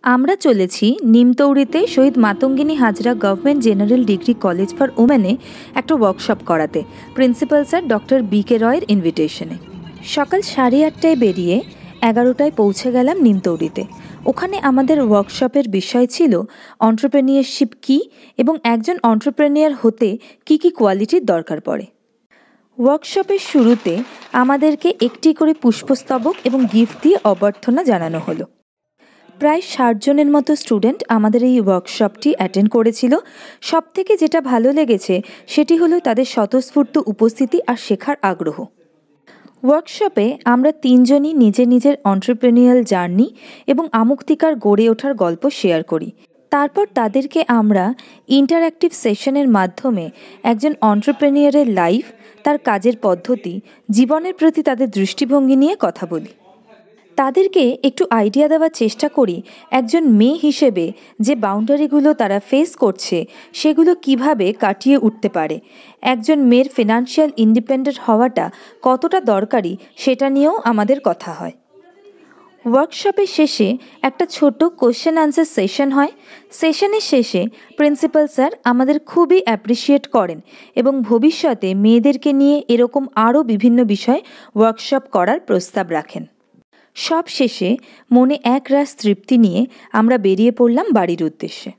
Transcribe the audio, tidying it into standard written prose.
আমরা চলেছি নিমতৌড়িতে Shahid Matangini Hazra government general degree college for ওমেনে একটা ওয়ার্কশপ করাতে প্রিন্সিপাল স্যার ডক্টর বি.কে. রয়ের ইনভিটেশনে। সকাল 8:30টায় বেরিয়ে 11টায় পৌঁছে গেলাম নিমতৌড়িতে। ওখানে আমাদের ওয়ার্কশপের বিষয় ছিল অন্টারপ্রেনিয়রশিপ কী এবং একজন অন্টারপ্রেনিয়র হতে কী কী কোয়ালিটির দরকার পড়ে। ওয়ার্কশপের শুরুতে আমাদেরকে একটি করে পুষ্পস্তবক এবং গিফট দিয়ে অভ্যর্থনা জানানো হলো। প্রায় 60 জনের মতো স্টুডেন্ট আমাদের এই ওয়ার্কশপটি অ্যাটেন্ড করেছিল। সবথেকে যেটা ভালো লেগেছে সেটি হলো তাদের স্বতঃস্ফূর্ত উপস্থিতি আর শেখার আগ্রহ। ওয়ার্কশপে আমরা 3 জনই নিজের অন্টারপ্রেনিউরিয়াল জার্নি এবং আমুক্তিকার গড়ে ওঠার গল্প শেয়ার করি। তারপর তাদেরকে আমরা ইন্টারঅ্যাক্টিভ সেশনের মাধ্যমে একজন অন্টারপ্রেনিয়রের লাইফ, তার কাজের পদ্ধতি, জীবনের প্রতি তাদের দৃষ্টিভঙ্গি নিয়ে কথা বলি। তাদেরকে একটু আইডিয়া দেওয়ার চেষ্টা করি একজন মেয়ে হিসেবে যে বাউন্ডারিগুলো তারা ফেস করছে সেগুলো কিভাবে কাটিয়ে উঠতে পারে। একজন মেয়ের ফিনান্সিয়াল ইন্ডিপেন্ডেন্ট হওয়াটা কতটা দরকারি সেটা নিয়েও আমাদের কথা হয়। ওয়ার্কশপের শেষে একটা ছোট কোশ্চেন আনসার সেশন হয়। সেশনের শেষে প্রিন্সিপাল স্যার আমাদের খুবই অ্যাপ্রিসিয়েট করেন এবং ভবিষ্যতে মেয়েদেরকে নিয়ে এরকম আরও বিভিন্ন বিষয় ওয়ার্কশপ করার প্রস্তাব রাখেন। সব শেষে মনে একরাশ তৃপ্তি নিয়ে আমরা বেরিয়ে পড়লাম বাড়ির উদ্দেশ্যে।